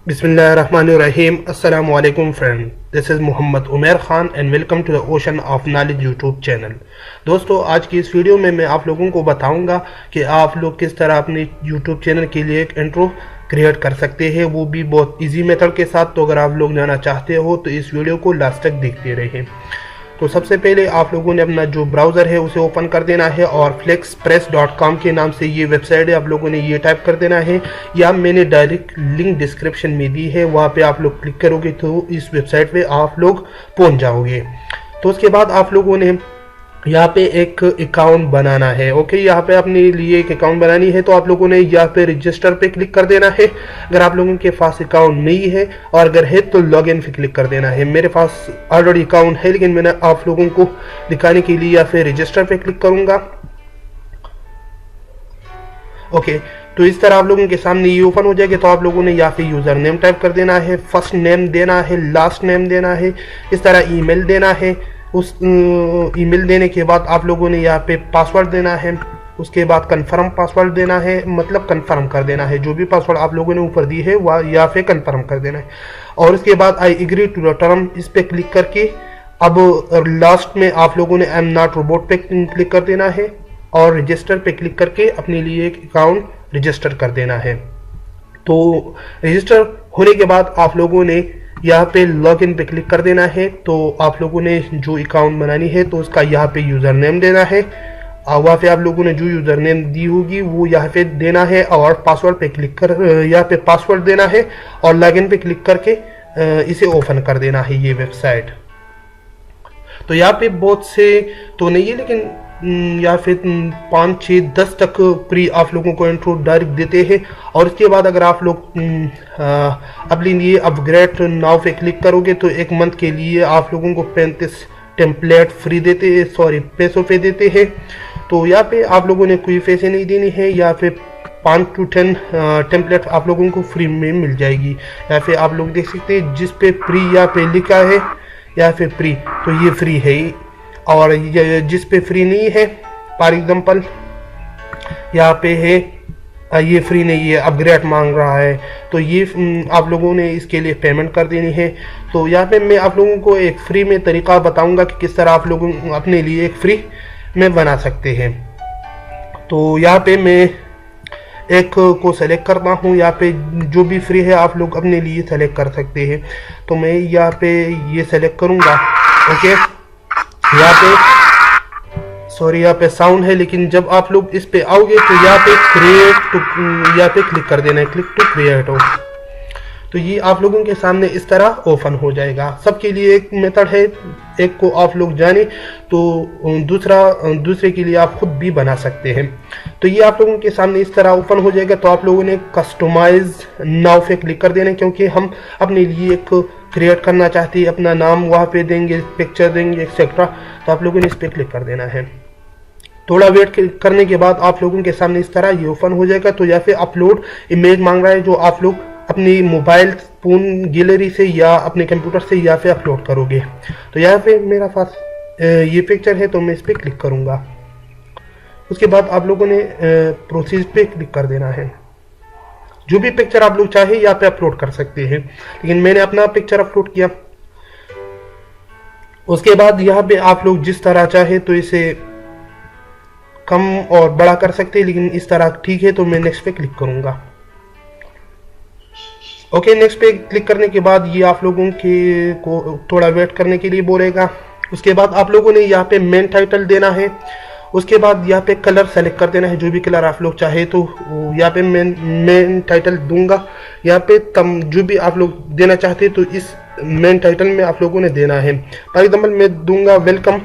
Bismillahirrahmanirrahim. Assalamu alaikum friend. This is Muhammad Umair Khan and welcome to the Ocean of Knowledge YouTube channel. दोस्तों आज की इस video में मैं आप लोगों को बताऊंगा कि आप लोग किस तरह अपने YouTube चैनल के लिए एक इंट्रो क्रिएट कर सकते हैं, वो भी बहुत इजी मेथड के साथ। तो अगर आप लोग जाना चाहते हो तो इस वीडियो को लास्ट तक देखते रहें। तो सबसे पहले आप लोगों ने अपना जो ब्राउज़र है उसे ओपन कर देना है और flexpress.com के नाम से ये वेबसाइट है, आप लोगों ने ये टाइप कर देना है या मैंने डायरेक्ट लिंक डिस्क्रिप्शन में दी है, वहाँ पे आप लोग क्लिक करोगे तो इस वेबसाइट पे आप लोग पहुँच जाओगे। तो उसके बाद आप लोगों ने यहाँ पे एक अकाउंट बनाना है। ओके, यहाँ पे अपने लिए एक अकाउंट बनानी है तो आप लोगों ने यहाँ पे रजिस्टर पे क्लिक कर देना है अगर आप लोगों के पास अकाउंट नहीं है, और अगर है तो लॉगिन पे क्लिक कर देना है। मेरे पास ऑलरेडी अकाउंट है लेकिन मैंने आप लोगों को दिखाने के लिए या फिर रजिस्टर पे क्लिक करूंगा। ओके, तो इस तरह आप लोगों के सामने ये ओपन हो जाएगा। तो आप लोगों ने यहाँ पे यूजर नेम टाइप कर देना है, फर्स्ट नेम देना है, लास्ट नेम देना है, इस तरह ईमेल देना है। उस ईमेल देने के बाद आप लोगों ने यहाँ पे पासवर्ड देना है, उसके बाद कंफर्म पासवर्ड देना है, मतलब कंफर्म कर देना है। जो भी पासवर्ड आप लोगों ने ऊपर दी है वह यहाँ पे कंफर्म कर देना है। और उसके बाद I agree to the term, इस पे क्लिक करके अब लास्ट में आप लोगों ने आई एम नॉट रोबोट पे क्लिक कर देना है और रजिस्टर पे क्लिक करके अपने लिए एक अकाउंट रजिस्टर कर देना है। तो रजिस्टर होने के बाद आप लोगों ने यहाँ पे लॉगिन पे क्लिक कर देना है। तो आप लोगों ने जो अकाउंट बनानी है तो उसका यहाँ पे यूज़र नेम देना है, वहाँ पे आप लोगों ने जो यूज़र नेम दी होगी वो यहाँ पे देना है और पासवर्ड पे क्लिक कर यहाँ पे पासवर्ड देना है और लॉगिन पे क्लिक करके इसे ओपन कर देना है ये वेबसाइट। तो यहाँ पे बहुत से तो नहीं है लेकिन या फिर 5, 6, 10 तक फ्री आप लोगों को इंट्रो डायरेक्ट देते हैं। और इसके बाद अगर आप लोग अपने लिए अपग्रेड नाउ पे क्लिक करोगे तो एक मंथ के लिए आप लोगों को 35 टेम्पलेट फ्री देते हैं, सॉरी पैसों पे देते हैं। तो यहाँ पे आप लोगों ने कोई पैसे नहीं देने हैं, या फिर 5 to 10 टेम्पलेट आप लोगों को फ्री में मिल जाएगी। या फिर आप लोग देख सकते हैं जिस पे फ्री यहाँ पे लिखा है या फिर फ्री, तो ये फ्री है। और जिस पे फ्री नहीं है, फॉर एग्जांपल यहाँ पे है ये फ्री नहीं है, अपग्रेड मांग रहा है, तो ये आप लोगों ने इसके लिए पेमेंट कर देनी है। तो यहाँ पे मैं आप लोगों को एक फ्री में तरीका बताऊंगा कि किस तरह आप लोग अपने लिए एक फ्री में बना सकते हैं। तो यहाँ पे मैं एक को सेलेक्ट करता हूँ, यहाँ पे जो भी फ्री है आप लोग अपने लिए सेलेक्ट कर सकते हैं। तो मैं यहाँ पे ये सेलेक्ट करूँगा। ओके, यहाँ पे सॉरी यहाँ पे साउंड है, लेकिन जब आप लोग इस पे आओगे तो यहाँ पे क्रिएट टू, यहाँ पे क्लिक कर देना है, क्लिक टू क्रिएट हो। तो ये आप लोगों के सामने इस तरह ओपन हो जाएगा। सबके लिए एक मेथड है, एक को आप लोग जाने तो दूसरे के लिए आप खुद भी बना सकते हैं। तो ये आप लोगों के सामने इस तरह ओपन हो जाएगा। तो आप लोगों ने कस्टमाइज नाउ पे क्लिक कर देना है, क्योंकि हम अपने लिए एक क्रिएट करना चाहते हैं, अपना नाम वहाँ पे देंगे, पिक्चर देंगे एक्सेट्रा। तो आप लोगों ने इस पर क्लिक कर देना है। थोड़ा वेट करने के बाद आप लोगों के सामने इस तरह ये ओपन हो जाएगा। तो या फिर अपलोड इमेज मांग रहा है, जो आप लोग अपनी मोबाइल फोन गैलरी से या अपने कंप्यूटर से या फिर अपलोड करोगे। तो यहाँ पे मेरा पास ये पिक्चर है तो मैं इस पर क्लिक करूँगा। उसके बाद आप लोगों ने प्रोसीज पे क्लिक कर देना है। जो भी पिक्चर आप लोग चाहे यहाँ पे अपलोड कर सकते हैं, लेकिन मैंने अपना पिक्चर अपलोड किया। उसके बाद यहाँ पे आप लोग जिस तरह चाहे तो इसे कम और बड़ा कर सकते हैं, लेकिन इस तरह ठीक है। तो मैं नेक्स्ट पे क्लिक करूँगा। ओके, नेक्स्ट पे क्लिक करने के बाद ये आप लोगों के को थोड़ा वेट करने के लिए बोलेगा। उसके बाद आप लोगों ने यहाँ पे मेन टाइटल देना है। उसके बाद यहाँ पे कलर सेलेक्ट कर देना है, जो भी कलर आप लोग चाहे। तो यहाँ पे मेन टाइटल दूंगा। यहाँ पे जो भी आप लोग देना चाहते हैं तो इस मेन टाइटल में आप लोगों ने देना है। फॉर एग्जाम्पल मैं दूंगा welcome,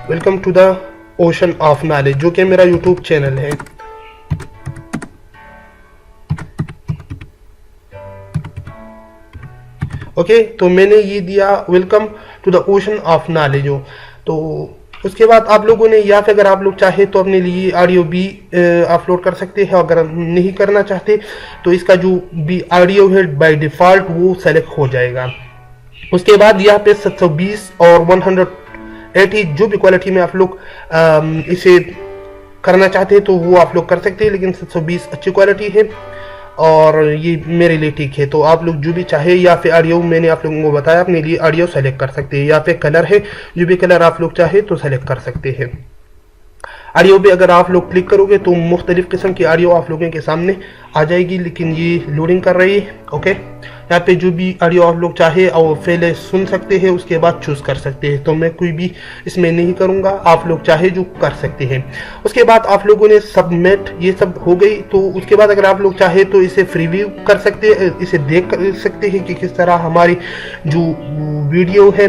welcome to the ocean of knowledge, जो कि मेरा यूट्यूब चैनल है। ओके, तो मैंने ये दिया welcome to the ocean of knowledge. तो उसके बाद आप लोगों ने या फिर अगर आप लोग चाहे तो अपने लिए ऑडियो भी अपलोड कर सकते हैं। अगर नहीं करना चाहते तो इसका जो भी ऑडियो है बाय डिफ़ॉल्ट वो सेलेक्ट हो जाएगा। उसके बाद यहाँ पे 720 और 100 80 जो भी क्वालिटी में आप लोग इसे करना चाहते हैं तो वो आप लोग कर सकते हैं, लेकिन 720 अच्छी क्वालिटी है और ये मेरे लिए ठीक है। तो आप लोग जो भी चाहे, या फिर ऑडियो मैंने आप लोगों को बताया अपने लिए ऑडियो सेलेक्ट कर सकते हैं, या फिर कलर है जो भी कलर आप लोग चाहे तो सेलेक्ट कर सकते हैं। ऑडियो भी अगर आप लोग क्लिक करोगे तो मुख्तलिफ किस्म की ऑडियो आप लोगों के सामने आ जाएगी, लेकिन ये लोडिंग कर रही है। ओके, यहाँ पे जो भी ऑडियो आप लोग चाहे और पहले सुन सकते हैं, उसके बाद चूज कर सकते हैं। तो मैं कोई भी इसमें नहीं करूँगा, आप लोग चाहे जो कर सकते हैं। उसके बाद आप लोगों ने सबमिट ये सब हो गई, तो उसके बाद अगर आप लोग चाहे तो इसे प्रीव्यू कर सकते हैं, इसे देख सकते हैं कि किस तरह हमारी जो वीडियो है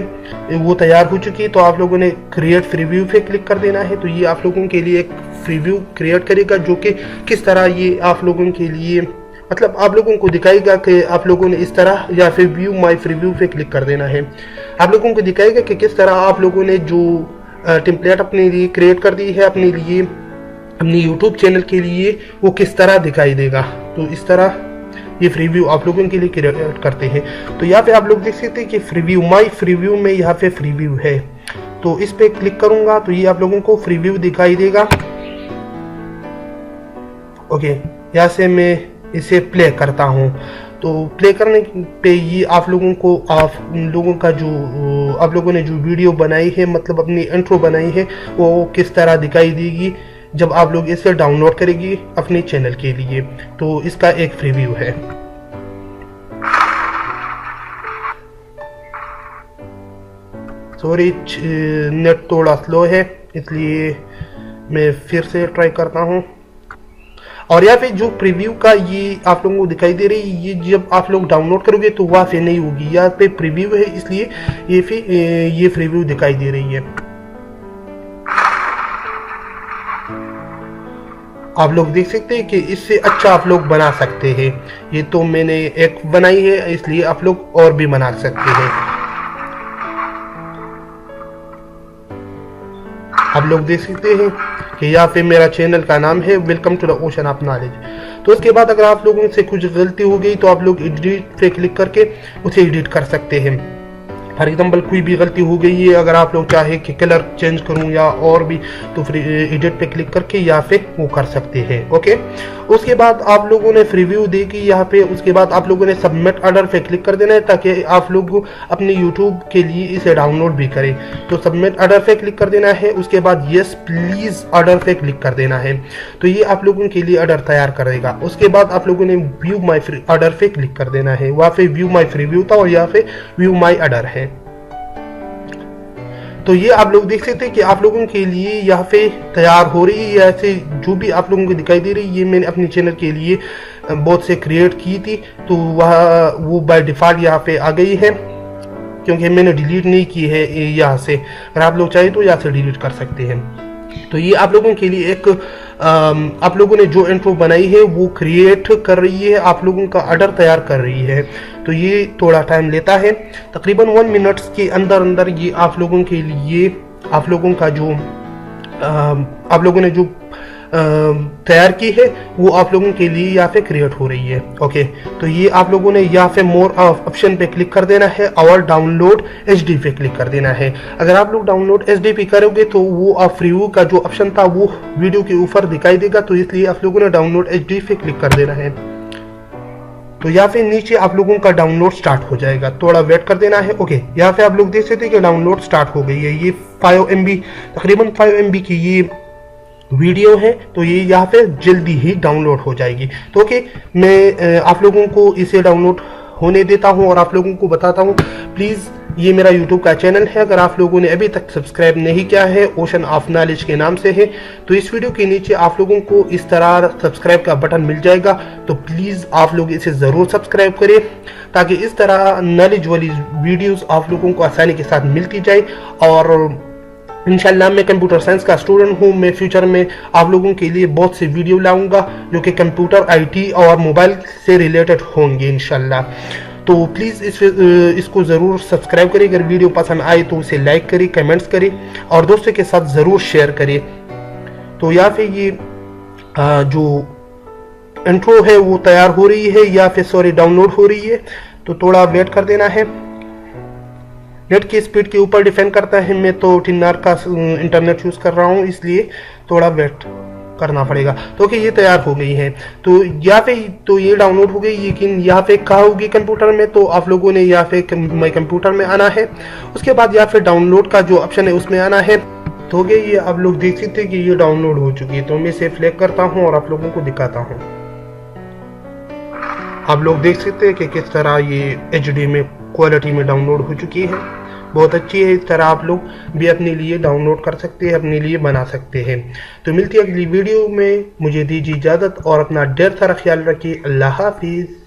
वो तैयार हो चुकी है। तो आप लोगों ने क्रिएट प्रीव्यू पे क्लिक कर देना है। तो ये आप लोगों के लिए एक प्रीव्यू क्रिएट करेगा जो कि किस तरह ये आप लोगों के लिए, मतलब आप लोगों को दिखाएगा कि आप लोगों ने इस तरह, या फिर व्यू माय प्रीव्यू पे क्लिक कर देना है। आप लोगों को दिखाएगा कि किस तरह आप लोगों ने जो टेम्पलेट अपने लिए क्रिएट कर दी है अपने लिए, अपनी यूट्यूब चैनल के लिए, वो किस तरह दिखाई देगा। तो इस तरह ये प्रीव्यू आप लोगों के लिए क्रिएट करते हैं। तो यहाँ पे आप लोग देख सकते हैं कि प्रीव्यू माय प्रीव्यू में यहाँ पे प्रीव्यू है, तो इस पे क्लिक करूंगा तो ये आप लोगों को प्रीव्यू दिखाई देगा। ओके, यहाँ से मैं इसे प्ले करता हूँ। तो प्ले करने पे ये आप लोगों को, आप लोगों का जो आप लोगों ने जो वीडियो बनाई है, मतलब अपनी इंट्रो बनाई है, वो किस तरह दिखाई देगी जब आप लोग इसे डाउनलोड करेंगे अपने चैनल के लिए। तो इसका एक प्रीव्यू है। सॉरी, नेट थोड़ा स्लो है इसलिए मैं फिर से ट्राई करता हूँ। और यहाँ पे जो प्रीव्यू का ये आप लोगों को दिखाई दे रही है, ये जब आप लोग डाउनलोड करोगे तो वहाँ पे नहीं होगी, यहाँ पे प्रीव्यू है इसलिए ये प्रीव्यू दिखाई दे रही है। आप लोग देख सकते हैं कि इससे अच्छा आप लोग बना सकते हैं। ये तो मैंने एक बनाई है इसलिए आप लोग और भी बना सकते हैं। आप लोग देख सकते हैं कि यहाँ पे मेरा चैनल का नाम है welcome to the ocean of knowledge. तो उसके बाद अगर आप लोगों से कुछ गलती हो गई तो आप लोग एडिट पे क्लिक करके उसे एडिट कर सकते हैं। फॉर एग्जाम्पल कोई भी गलती हो गई है, अगर आप लोग चाहे कि कलर चेंज करूं या और भी, तो फिर एडिट पे क्लिक करके यहाँ पे वो कर सकते हैं। ओके, उसके बाद आप लोगों ने प्रीव्यू देगी यहाँ पे। उसके बाद आप लोगों ने सबमिट ऑर्डर पे क्लिक कर देना है ताकि आप लोग अपने यूट्यूब के लिए इसे डाउनलोड भी करें। तो सबमिट ऑर्डर पे क्लिक कर देना है। उसके बाद यस प्लीज ऑर्डर पे क्लिक कर देना है। तो ये आप लोगों के लिए ऑर्डर तैयार करेगा। उसके बाद आप लोगों ने व्यू माई ऑर्डर पे क्लिक कर देना है। वहाँ पे व्यू माई प्रीव्यू था और यहाँ पे व्यू माई ऑर्डर है। तो ये आप लोग देख सकते हैं कि आप लोगों के लिए यहाँ पे तैयार हो रही है। ऐसे जो भी आप लोगों को दिखाई दे रही है, ये मैंने अपने चैनल के लिए बहुत से क्रिएट की थी, तो वो बाय डिफ़ॉल्ट यहाँ पे आ गई है क्योंकि मैंने डिलीट नहीं की है यहाँ से। अगर आप लोग चाहे तो यहाँ से डिलीट कर सकते हैं। तो ये आप लोगों के लिए एक आप लोगों ने जो इंट्रो बनाई है वो क्रिएट कर रही है, आप लोगों का ऑर्डर तैयार कर रही है। तो ये थोड़ा टाइम लेता है, तकरीबन 1 मिनट्स के अंदर अंदर ये आप लोगों के लिए, आप लोगों का जो आप लोगों ने जो तैयार की है वो आप लोगों के लिए यहाँ पे क्रिएट हो रही है। ओके, तो ये आप लोगों ने यहाँ पे मोर ऑप्शन पे क्लिक कर देना है और डाउनलोड एचडी पे क्लिक कर देना है। अगर आप लोग डाउनलोड एचडी पे करोगे तो वो आप प्रीव्यू का जो ऑप्शन था वो वीडियो के ऊपर दिखाई देगा, तो इसलिए आप लोगों ने डाउनलोड एचडी पे क्लिक कर देना है। तो यहाँ पे नीचे आप लोगों का डाउनलोड स्टार्ट हो जाएगा, थोड़ा वेट कर देना है। ओके, यहाँ पे आप लोग देख सकते हैं कि डाउनलोड स्टार्ट हो गई है। ये 5 MB तकरीबन 5 MB की ये वीडियो है, तो ये यहाँ पे जल्दी ही डाउनलोड हो जाएगी। तो ओके, मैं आप लोगों को इसे डाउनलोड होने देता हूँ और आप लोगों को बताता हूँ। प्लीज़, ये मेरा यूट्यूब का चैनल है, अगर आप लोगों ने अभी तक सब्सक्राइब नहीं किया है, ओशन ऑफ नॉलेज के नाम से है, तो इस वीडियो के नीचे आप लोगों को इस तरह सब्सक्राइब का बटन मिल जाएगा। तो प्लीज़ आप लोग इसे ज़रूर सब्सक्राइब करें ताकि इस तरह नॉलेज वाली वीडियोज़ आप लोगों को आसानी के साथ मिलती जाए। और इंशाल्लाह मैं कंप्यूटर साइंस का स्टूडेंट हूँ, मैं फ्यूचर में आप लोगों के लिए बहुत से वीडियो लाऊंगा जो कि कंप्यूटर, आईटी और मोबाइल से रिलेटेड होंगे इंशाल्लाह। तो प्लीज़ इसको ज़रूर सब्सक्राइब करें। अगर वीडियो पसंद आए तो उसे लाइक करें, कमेंट्स करें और दोस्तों के साथ ज़रूर शेयर करें। तो यहाँ पे ये जो इंट्रो है वो तैयार हो रही है या फिर सॉरी डाउनलोड हो रही है, तो थोड़ा वेट कर देना है। नेट की स्पीड के ऊपर डिपेंड करता है। मैं तो 10 का इंटरनेट यूज़ कर रहा हूँ, इसलिए थोड़ा वेट करना पड़ेगा। तो ओके, ये तैयार हो गई है। तो यहाँ पे तो ये डाउनलोड हो गई, लेकिन यहाँ पे कहाँ होगी कंप्यूटर में, तो आप लोगों ने यहाँ पे माई कंप्यूटर में आना है। उसके बाद यहाँ पे डाउनलोड का जो ऑप्शन है उसमें आना है। तो हो गया, ये आप लोग देख सकते हैं कि ये डाउनलोड हो चुकी है। तो मैं इसे फ्लैग करता हूँ और आप लोगों को दिखाता हूँ। आप लोग देख सकते हैं कि किस तरह ये HD में क्वालिटी में डाउनलोड हो चुकी है। बहुत अच्छी है। इस तरह आप लोग भी अपने लिए डाउनलोड कर सकते हैं, अपने लिए बना सकते हैं। तो मिलती है अगली वीडियो में। मुझे दीजिए इजाज़त और अपना ढेर सारा ख्याल रखिए। अल्लाह हाफिज़।